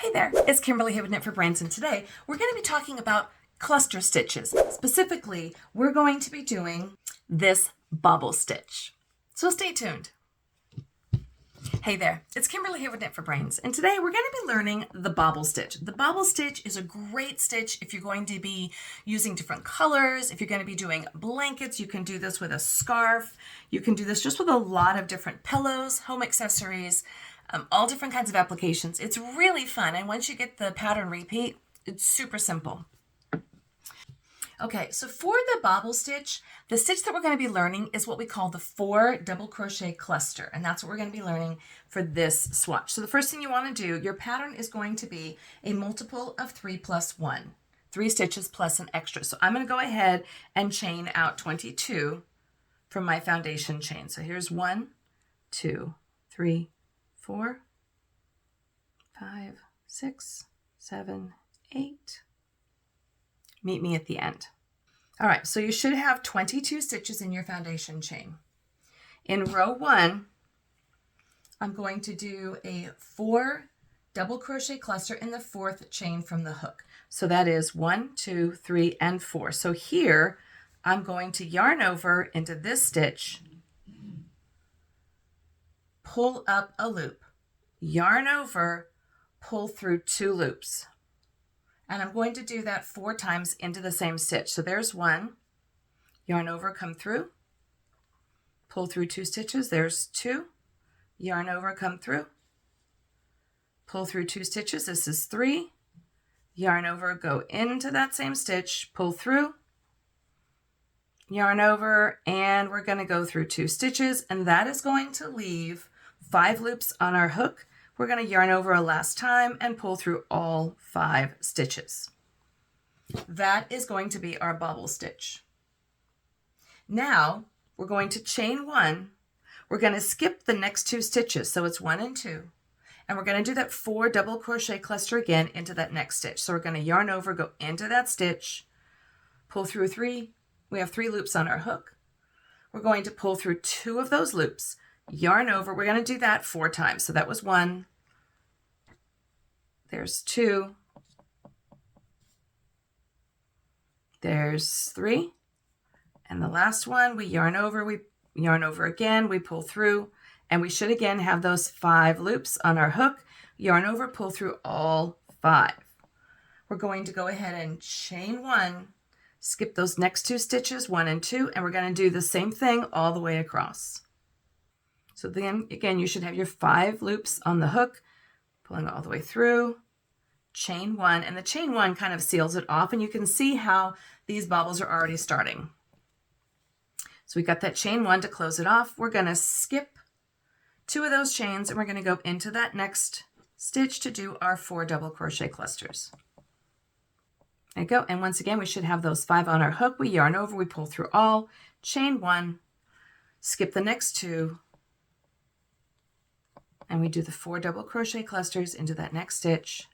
Hey there, it's Kimberly here with Knit for Brains, and today we're going to be talking about cluster stitches. Specifically, we're going to be doing this bobble stitch. So stay tuned. Hey there, it's Kimberly here with Knit for Brains, and today we're going to be learning the bobble stitch. The bobble stitch is a great stitch if you're going to be using different colors. If you're going to be doing blankets, you can do this with a scarf. You can do this just with a lot of different pillows, home accessories, all different kinds of applications. It's really fun, and once you get the pattern repeat, it's super simple. Okay, so for the bobble stitch, the stitch that we're going to be learning is what we call the 4 double crochet cluster, and that's what we're going to be learning for this swatch. So the first thing you want to do, your pattern is going to be a multiple of 3 plus 1, 3 stitches plus an extra. So I'm going to go ahead and chain out 22 from my foundation chain. So here's 1, 2, 3, 4, 5, 6, 7, 8. Meet me at the end. All right, so you should have 22 stitches in your foundation chain. In row 1, I'm going to do a 4 double crochet cluster in the 4th chain from the hook. So that is 1, 2, 3, and 4. So here I'm going to yarn over into this stitch, pull up a loop, yarn over, pull through 2 loops. And I'm going to do that 4 times into the same stitch. So there's 1, yarn over, come through, pull through 2 stitches. There's 2, yarn over, come through, pull through 2 stitches. This is 3, yarn over, go into that same stitch, pull through, yarn over, and we're going to go through 2 stitches, and that is going to leave 5 loops on our hook. We're going to yarn over a last time and pull through all 5 stitches. That is going to be our bobble stitch. Now we're going to chain 1. We're going to skip the next 2 stitches, so it's 1 and 2. And we're going to do that 4 double crochet cluster again into that next stitch. So we're going to yarn over, go into that stitch, pull through 3. We have 3 loops on our hook. We're going to pull through 2 of those loops, yarn over. We're going to do that 4 times. So that was 1. There's 2. There's 3. And the last one, we yarn over again, we pull through, and we should again have those 5 loops on our hook, yarn over, pull through all 5. We're going to go ahead and chain 1, skip those next 2 stitches, 1 and 2, and we're going to do the same thing all the way across. So then again, you should have your 5 loops on the hook, pulling all the way through, chain 1, and the chain 1 kind of seals it off, and you can see how these bobbles are already starting. So we got that chain 1 to close it off. We're going to skip 2 of those chains, and we're going to go into that next stitch to do our 4 double crochet clusters. There you go, and once again we should have those 5 on our hook. We yarn over, we pull through all, chain 1, skip the next 2, and we do the 4 double crochet clusters into that next stitch.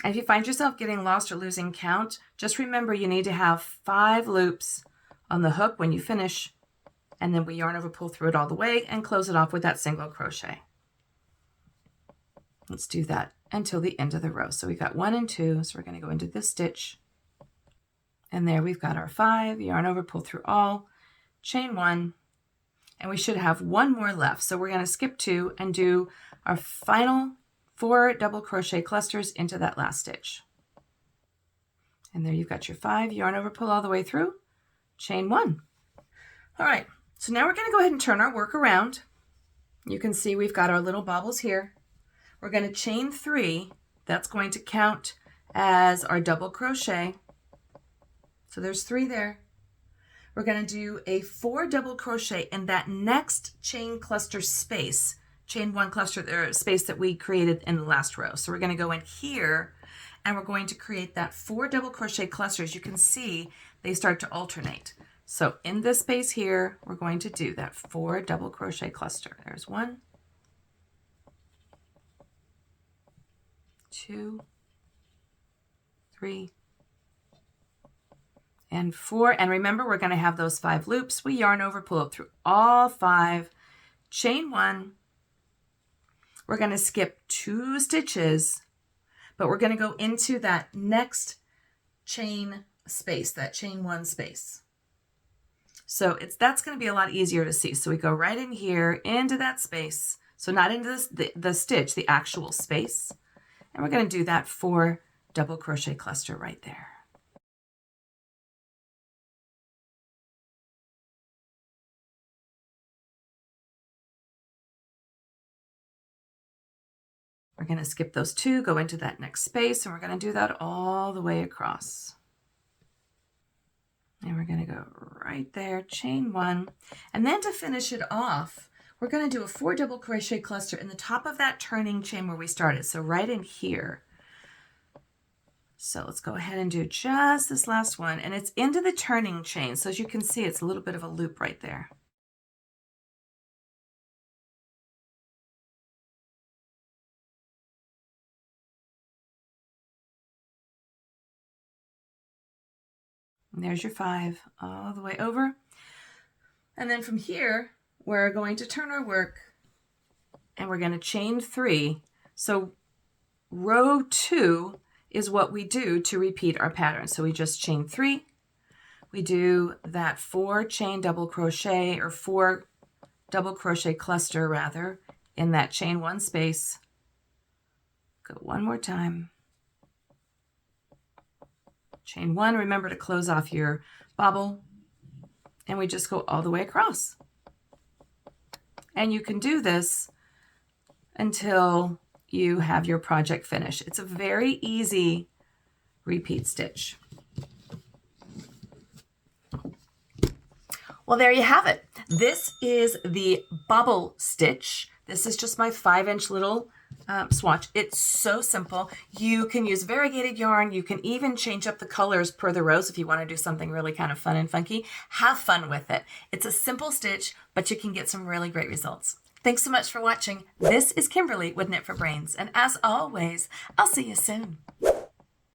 And if you find yourself getting lost or losing count, just remember you need to have 5 loops on the hook when you finish, and then we yarn over, pull through it all the way, and close it off with that single crochet. Let's do that until the end of the row. So we got 1 and 2, so we're going to go into this stitch, and there we've got our 5, yarn over, pull through all, chain 1, and we should have 1 more left. So we're going to skip 2 and do our final 4 double crochet clusters into that last stitch. And there you've got your 5, yarn over, pull all the way through, chain 1. All right, so now we're going to go ahead and turn our work around. You can see we've got our little bobbles here. We're going to chain 3. That's going to count as our double crochet. So there's 3 there. We're going to do a 4 double crochet in that next chain cluster space, chain 1 cluster space that we created in the last row. So we're going to go in here, and we're going to create that 4 double crochet clusters. You can see they start to alternate. So in this space here, we're going to do that 4 double crochet cluster. There's 1, 2, 3, and 4. And remember, we're going to have those 5 loops. We yarn over, pull up through all 5, chain 1. We're going to skip 2 stitches, but we're going to go into that next chain space, that chain 1 space. So that's going to be a lot easier to see. So we go right in here into that space. So not into the stitch, the actual space. And we're going to do that 4 double crochet cluster right there. We're going to skip those 2, go into that next space, and we're going to do that all the way across. And we're going to go right there, chain 1. And then to finish it off, we're going to do a 4 double crochet cluster in the top of that turning chain where we started. So right in here. So let's go ahead and do just this last one. And it's into the turning chain. So as you can see, it's a little bit of a loop right there. And there's your 5 all the way over. And then from here, we're going to turn our work and we're going to chain 3. So row 2 is what we do to repeat our pattern. So we just chain 3. We do that 4 chain double crochet, or 4 double crochet cluster rather, in that chain 1 space. Go one more time. Chain 1, remember to close off your bobble, and we just go all the way across. And you can do this until you have your project finished. It's a very easy repeat stitch. Well, there you have it. This is the bobble stitch. This is just my 5-inch little swatch. It's so simple. You can use variegated yarn. You can even change up the colors per the rows if you want to do something really kind of fun and funky. Have fun with it. It's a simple stitch, but you can get some really great results. Thanks so much for watching. This is Kimberly with Knit for Brains, and as always, I'll see you soon.